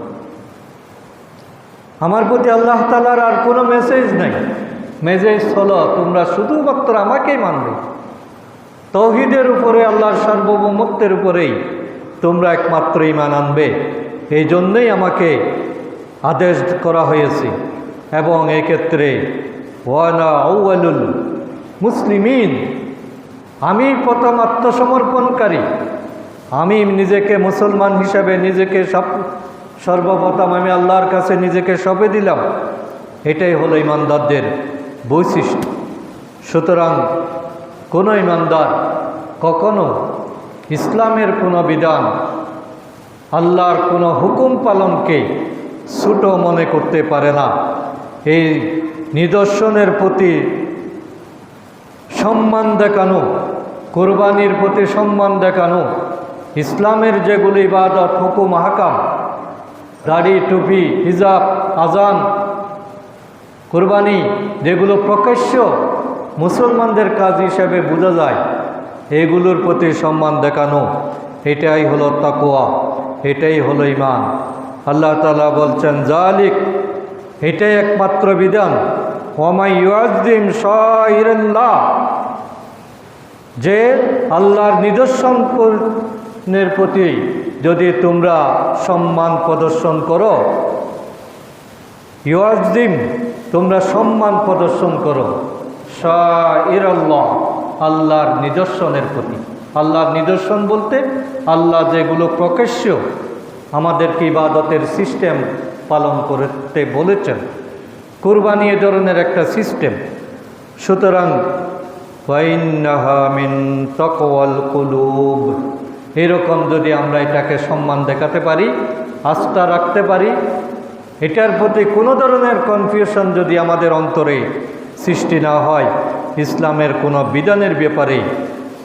আমার প্রতি আল্লাহ তাআলার আর কোনো মেসেজ নাই। মেসেজ হলো তোমরা শুধুমাত্র আমাকেই মানবে, তাওহীদের উপরে, আল্লাহর সার্বভৌমত্বের উপরেই তোমরা একমাত্র ঈমান আনবে। এই জন্যই আমাকে আদেশ করা হয়েছে। এবং এক্ষেত্রে ওয়া আনা আউয়ালুল মুসলিমিন, আমি প্রথম আত্মসমর্পণকারী, আমি নিজেকে মুসলমান হিসাবে নিজেকে সর্বপ্রথম আমি আল্লাহর কাছে নিজেকে সঁপে দিলাম। এটাই হলো ঈমানদারদের বৈশিষ্ট্য। সুতরাং কোনো ঈমানদার কখনো ইসলামের কোনো বিধান, আল্লাহর কোনো হুকুম পালনকে ছোট মনে করতে পারে না। এই নিদর্শনের প্রতি সম্মান দেখানো, কোরবানির প্রতি সম্মান দেখানো, ইসলামের যেগুলি ইবাদত, হুকুম, আহকাম, দাড়ি, টুপি, হিজাব, আজান, কোরবানি, যেগুলো প্রকাশ্য মুসলমানদের কাজ হিসেবে বোঝা যায়, এগুলোর প্রতি সম্মান দেখানো, এটাই হলো তাকওয়া, এটাই হলো ঈমান। আল্লাহ তাআলা বলছেন যালিক, এটাই একমাত্র বিধান, ওয়ামাই ইউআযযিম শাআইরাল্লাহ, যে আল্লাহর নিদর্শনের প্রতি যদি তোমরা সম্মান প্রদর্শন করো, ইউআযযিম, তোমরা সম্মান প্রদর্শন করো, শাআইরাল্লাহ, আল্লাহর নিদর্শনের প্রতি। আল্লাহর নিদর্শন বলতে আল্লাহ যেগুলো প্রকাশ্য আমাদেরকে ইবাদতের সিস্টেম পালন করতে বলেছেন, কুরবানি এ ধরনের একটা সিস্টেম। সুতরাং ফাইন্নাহা মিন তাকওয়াল কুলুব। এরকম যদি আমরা এটাকে সম্মান দেখাতে পারি, আস্থা রাখতে পারি, এটার প্রতি কোনো ধরনের কনফিউশন যদি আমাদের অন্তরে সৃষ্টি না হয় ইসলামের কোনো বিধানের ব্যাপারে,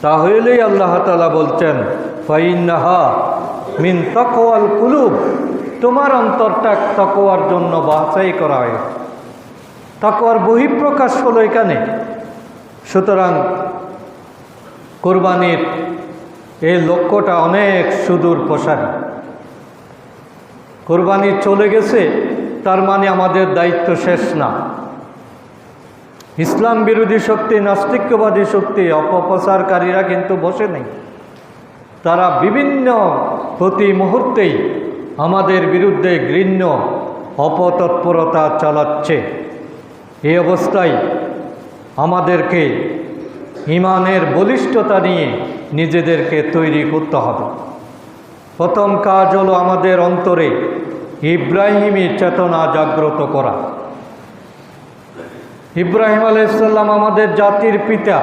তাহলেই আল্লাহ তাআলা বলছেন ফাইন্নাহা মিন তাকওয়াল কুলুব, তোমার অন্তরটা তাকওয়ার জন্য বাছাই করা হয়। তাকওয়ার বহিঃপ্রকাশ হলো এখানে। সুতরাং কোরবানির এই লক্ষ্যটা অনেক সুদূর প্রসারী। কোরবানি চলে গেছে তার মানে আমাদের দায়িত্ব শেষ না। ইসলাম বিরোধী শক্তি, নাস্তিক্যবাদী শক্তি, অপপ্রচারকারীরা কিন্তু বসে নেই। তারা বিভিন্ন প্রতি মুহূর্তেই আমাদের বিরুদ্ধে ঘৃণ্য অপতৎপরতা চালাচ্ছে। এই অবস্থায় আমাদেরকে ঈমানের বলিষ্ঠতা নিয়ে নিজেদেরকে তৈরি করতে হবে। প্রথম কাজ হলো আমাদের অন্তরে ইব্রাহিমী চেতনা জাগ্রত করা। ইব্রাহিম আলাইহিস সালাম আমাদের জাতির পিতা,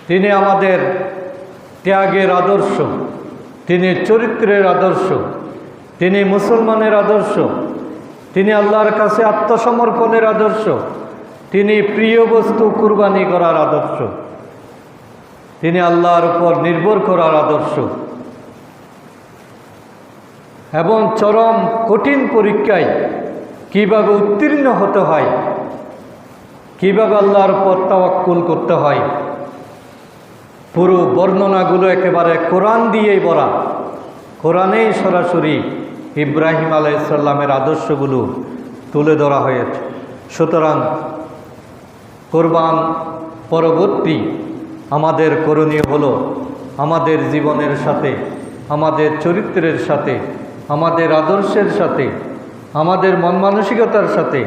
তিনি আমাদের ত্যাগের আদর্শ, তিনি চরিত্রের আদর্শ, তিনি মুসলমানের আদর্শ, তিনি আল্লাহর কাছে আত্মসমর্পণের আদর্শ, তিনি প্রিয় বস্তু কুরবানি করার আদর্শ, তিনি আল্লাহর উপর নির্ভর করার আদর্শ। এবং চরম কঠিন পরীক্ষায় কিভাবে উত্তীর্ণ হতে হয়, কিভাবে আল্লাহর উপর তাওয়াক্কুল করতে হয়, পুরো বর্ণনাগুলো একেবারে কোরআন দিয়েই ভরা। কোরআনেই সরাসরি ইব্রাহিম আলাইহিস সালামের আদর্শগুলো তুলে ধরা হয়েছে। সুতরাং কোরবান পরবর্তী আমাদের করণীয় হলো আমাদের জীবনের সাথে, আমাদের চরিত্রের সাথে, আমাদের আদর্শের সাথে, আমাদের মন মানসিকতার সাথে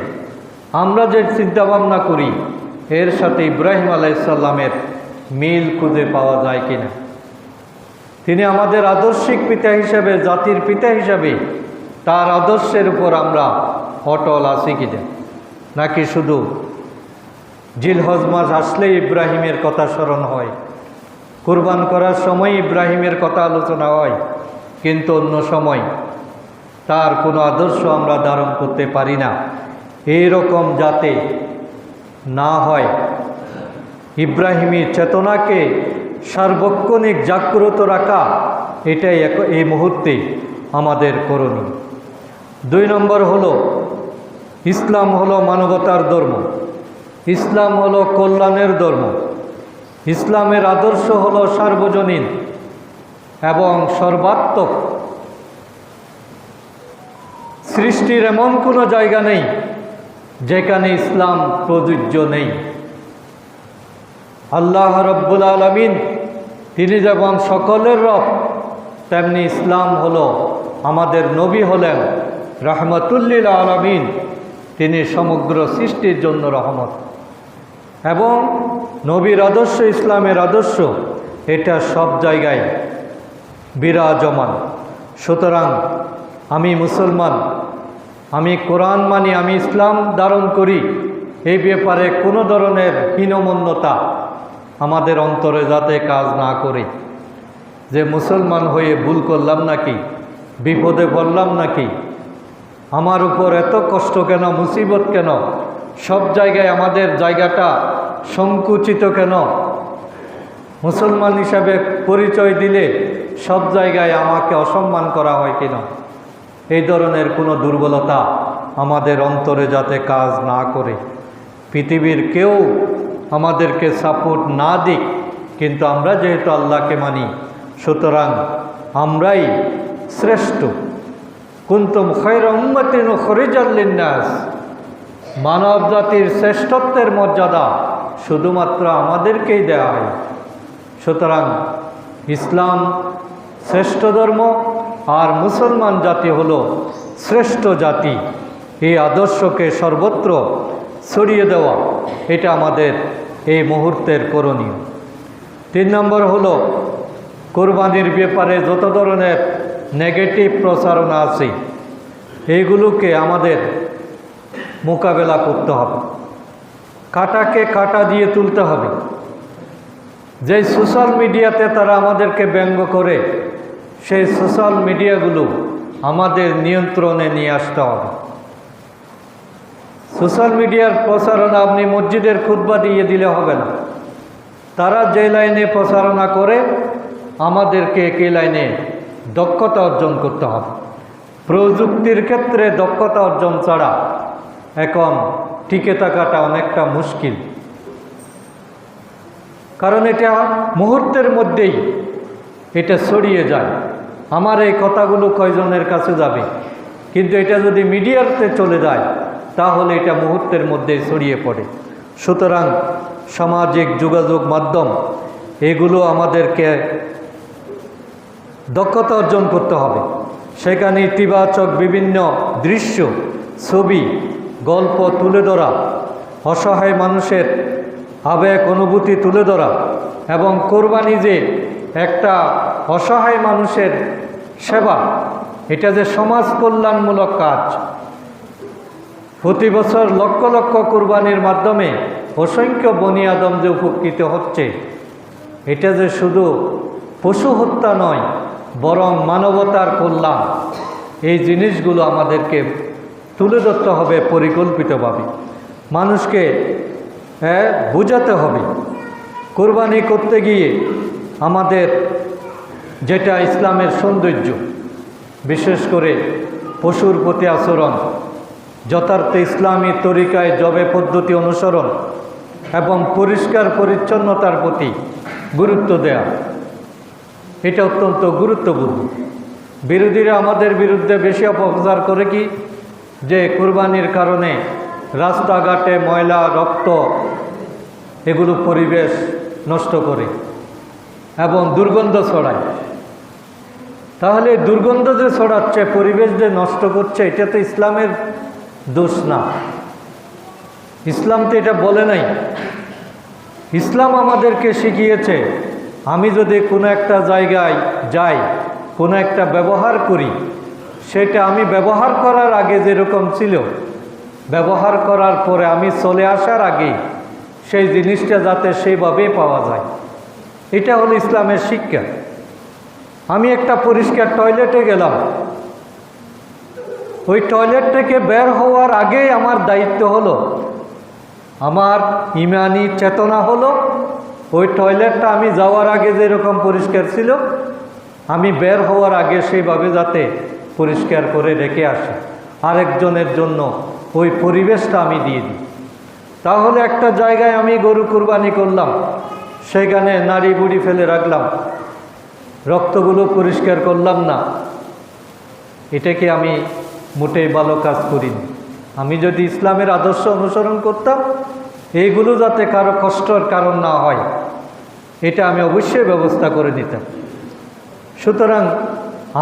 আমরা যে চিন্তাভাবনা করি এর সাথে ইব্রাহিম আলাইহিস সালামের মিল খুঁজে পাওয়া যায় কিনা। তিনি আমাদের আদর্শিক পিতা হিসাবে, জাতির পিতা হিসাবে তার আদর্শের উপর আমরা অটল আছি কিনা, নাকি শুধু জিলহজ মাস আসলে ইব্রাহিমের কথা স্মরণ হয়, কুরবান করার সময় ইব্রাহিমের কথা আলোচনা হয়, কিন্তু অন্য সময় তার কোনো আদর্শ আমরা ধারণ করতে পারি না। এই রকম যাতে না হয়, ইব্রাহিমী চেতনাকে সার্বক্ষণিক জাগ্রত রাখা, এটাই এই মুহূর্তে আমাদের করণীয়। 2 নম্বর হলো ইসলাম হলো মানবতার ধর্ম, ইসলাম হলো কল্যাণের ধর্ম, ইসলামের আদর্শ হলো সার্বজনীন এবং সর্বাত্মক। সৃষ্টির এমন কোনো জায়গা নেই যেখানে ইসলাম প্রযোজ্য নেই। আল্লাহ রব্বুল আলামিন তিনি যেমন সকলের রব, তেমনি ইসলাম হলো, আমাদের নবী হলেন রাহমাতুল্লিল আলামিন, তিনি সমগ্র সৃষ্টির জন্য রহমত। এবং নবীর আদর্শ, ইসলামের আদর্শ, এটা সব জায়গায় বিরাজমান। সুতরাং আমি মুসলমান, আমি কোরআন মানি, আমি ইসলাম ধারণ করি, এই ব্যাপারে কোনো ধরনের হীনমন্যতা আমাদের অন্তরে যাতে কাজ না করে, যে মুসলমান হয়ে ভুল করলাম নাকি, বিপদে পড়লাম নাকি, আমার উপর এত কষ্ট কেন, মুসিবত কেন, সব জায়গায় আমাদের জায়গাটা সংকুচিত কেন, মুসলমান হিসাবে পরিচয় দিলে সব জায়গায় আমাকে অসম্মান করা হয় কিনা, এই ধরনের কোনো দুর্বলতা আমাদের অন্তরে যাতে কাজ না করে। পৃথিবীর কেউ আমাদেরকে সাপোর্ট না দিক, কিন্তু আমরা যেহেতু আল্লাহকে মানি, সুতরাং আমরাই শ্রেষ্ঠ। কুনতুম খায়রা উম্মাতিন উখরিজাত লিন্নাস, মানব জাতির শ্রেষ্ঠত্বের মর্যাদা শুধুমাত্র আমাদেরকেই দেওয়া হয়। সুতরাং ইসলাম শ্রেষ্ঠ ধর্ম আর মুসলমান জাতি হলো শ্রেষ্ঠ জাতি। এই আদর্শকে সর্বত্র ছড়িয়ে দেওয়া, এটা আমাদের এই মুহূর্তের করণীয়। 3 নম্বর হলো কোরবানির ব্যাপারে যত ধরনের নেগেটিভ প্রচারণা আছে এইগুলোকে আমাদের মোকাবেলা করতে হবে। কাটাকে কাটা দিয়ে তুলতে হবে। যে সোশ্যাল মিডিয়াতে তারা আমাদেরকে ব্যঙ্গ করে, সেই সোশ্যাল মিডিয়াগুলো আমাদের নিয়ন্ত্রণে নিয়ে আসতে হবে। সোশ্যাল মিডিয়ার প্রচারণা আপনি মসজিদের খুতবা দিয়ে দিলে হবে না। তারা যে লাইনে প্রচারণা করে আমাদেরকে একই লাইনে দক্ষতা অর্জন করতে হবে। প্রযুক্তির ক্ষেত্রে দক্ষতা অর্জন ছাড়া এখন টিকে থাকাটা অনেকটা মুশকিল, কারণ এটা মুহূর্তের মধ্যেই এটা ছড়িয়ে যায়। আমার এই কথাগুলো কয়জনের কাছে যাবে, কিন্তু এটা যদি মিডিয়াতে চলে যায় তাহলে এটা মুহূর্তের মধ্যেই ছড়িয়ে পড়ে। সুতরাং সামাজিক যোগাযোগ মাধ্যম এগুলো আমাদেরকে দক্ষতা অর্জন করতে হবে। সেখানে ইতিবাচক বিভিন্ন দৃশ্য, ছবি, গল্প তুলে ধরা, অসহায় মানুষের আবেগ অনুভূতি তুলে ধরা, এবং কোরবানি যে একটা অসহায় মানুষের সেবা, এটা যে সমাজ কল্যাণমূলক কাজ। প্রতি বছর লক্ষ লক্ষ কোরবানির মাধ্যমে অসংখ্য বনি আদম যে উপকৃত হচ্ছে, এটা যে শুধু পশু হত্যা নয়, বরং মানবতার কল্যাণ। এই জিনিসগুলো আমাদেরকে তুলে ধরতে হবে পরিকল্পিতভাবে। মানুষকে বোঝাতে হবে কোরবানি করতে গিয়ে আমাদের যেটা ইসলামের সৌন্দর্য, বিশেষ করে পশুর প্রতি আচরণ, যথার্থ ইসলামী তরিকায় জবে পদ্ধতি অনুসরণ এবং পরিষ্কার পরিচ্ছন্নতার প্রতি গুরুত্ব দেয়া, এটা অত্যন্ত গুরুত্বপূর্ণ। বিরোধীরা আমাদের বিরুদ্ধে বেশি অপপ্রচার করে কি, যে কোরবানির কারণে রাস্তাঘাটে ময়লা, রক্ত এগুলো পরিবেশ নষ্ট করে এবং দুর্গন্ধ ছড়ায়। তাহলে দুর্গন্ধ যে ছড়াচ্ছে, পরিবেশ যে নষ্ট করছে, এটা তো ইসলামের দোষ না। ইসলাম তো এটা বলে নাই। ইসলাম আমাদেরকে শিখিয়েছে, আমি যদি কোনো একটা জায়গায় যাই, কোনো একটা ব্যবহার করি, সেটা আমি ব্যবহার করার আগে যেরকম ছিল, ব্যবহার করার পরে আমি চলে আসার আগে সেই জিনিসটা যাতে সেইভাবেই পাওয়া যায়, এটা হলো ইসলামের শিক্ষা। আমি একটা পরিষ্কার টয়লেটে গেলাম, ওই টয়লেট থেকে বের হওয়ার আগেই আমার দায়িত্ব হলো, আমার ইমানি চেতনা হলো, ওই টয়লেটটা আমি যাওয়ার আগে যেরকম পরিষ্কার ছিল, আমি বের হওয়ার আগে সেইভাবে যাতে পরিষ্কার করে রেখে আসি, আরেকজনের জন্য ওই পরিবেশটা আমি দিয়ে দিই। তাহলে একটা জায়গায় আমি গরু কুরবানি করলাম, সেখানে নাড়ি বুড়ি ফেলে রাখলাম, রক্তগুলো পরিষ্কার করলাম না, এটাকে আমি মোটেই ভালো কাজ করিনি। আমি যদি ইসলামের আদর্শ অনুসরণ করতাম, এইগুলো যাতে কারো কষ্টের কারণ না হয়, এটা আমি অবশ্যই ব্যবস্থা করে নিতাম। সুতরাং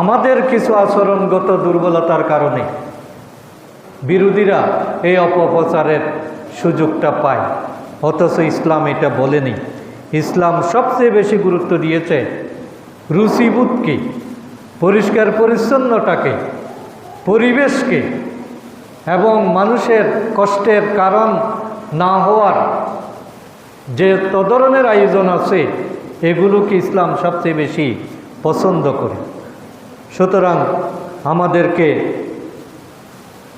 আমাদের কিছু আচরণগত দুর্বলতার কারণে বিরোধীরা এই অপপ্রচারের সুযোগটা পায়, অথচ ইসলাম এটা বলেনি। ইসলাম সবচেয়ে বেশি গুরুত্ব দিয়েছে রুচিবোধকে, পরিষ্কার পরিচ্ছন্নতাকে, পরিবেশকে, এবং মানুষের কষ্টের কারণ না হওয়ার যে ধরনের আয়োজন আছে, এগুলোকে ইসলাম সবচেয়ে বেশি পছন্দ করে। সুতরাং আমাদেরকে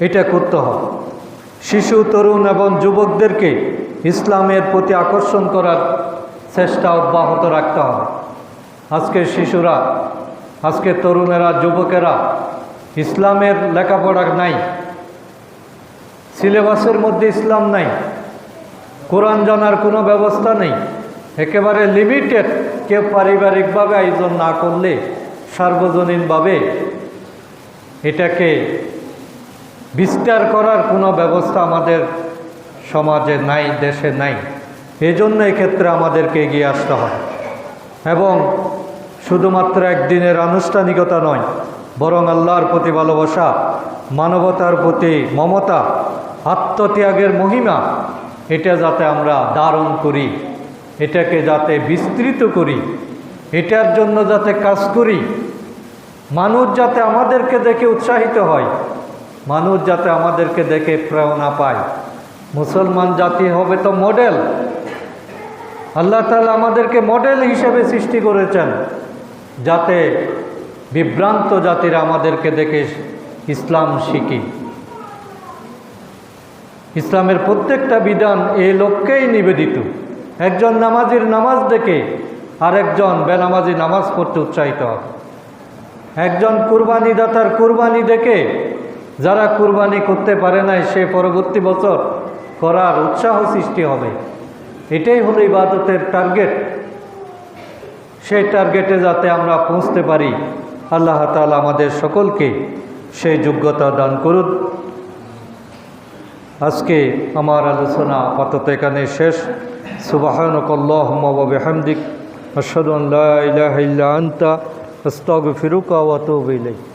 এটা করতে হবে। শিশু, তরুণ এবং যুবকদেরকে ইসলামের প্রতি আকর্ষণ করার চেষ্টা অব্যাহত রাখতে হবে। আজকে শিশুরা, আজকে তরুণেরা, যুবকেরা ইসলামের লেখাপড়া নাই, সিলেবাসের মধ্যে ইসলাম নাই, কোরআন জানার কোনো ব্যবস্থা নেই, একেবারে লিমিটেড। কেউ পারিবারিকভাবে আয়োজন না করলে সার্বজনীনভাবে এটাকে বিস্তার করার কোনো ব্যবস্থা আমাদের সমাজে নাই, দেশে নাই। এজন্য এক্ষেত্রে আমাদেরকে এগিয়ে আসতে হয় এবং শুধুমাত্র একদিনের আনুষ্ঠানিকতা নয়, বরং আল্লাহর প্রতি ভালোবাসা, মানবতার প্রতি মমতা, আত্মত্যাগের মহিমা, এটা যাতে আমরা ধারণ করি, এটাকে যাতে বিস্তৃত করি, এটার জন্য যাতে কাজ করি, মানুষ যাতে আমাদেরকে দেখে উৎসাহিত হয়, মানুষ যাতে আমাদেরকে দেখে প্রেরণা পায়। মুসলমান জাতি হবে তো মডেল, আল্লাহ তাআলা আমাদেরকে মডেল হিসেবে সৃষ্টি করেছেন, যাতে বিভ্রান্ত জাতিরা আমাদেরকে দেখে ইসলাম শিখি। ইসলামের প্রত্যেকটা বিধান এই লক্ষ্যেই নিবেদিত। একজন নামাজির নামাজ দেখে আরেকজন বেনামাজি নামাজ পড়তে উৎসাহিত হবে। একজন কুরবানি দাতার কুরবানি দেখে যারা কুরবানি করতে পারে নাই সে পরবর্তী বছর করার উৎসাহ সৃষ্টি হবে। এটাই হলো ইবাদতের টার্গেট। সেই টার্গেটে যাতে আমরা পৌঁছতে পারি, আল্লাহ তাআলা আমাদের সকলকে সেই যোগ্যতা দান করুন। আজকে আমার আলোচনা আপাতত এখানে শেষ। সুবহানাকাল্লাহুম্মা ওয়া বিহামদিক, আশহাদু আন লা ইলাহা ইল্লা আনতা, আস্তাগফিরুকা ওয়া আতুবু ইলাইক।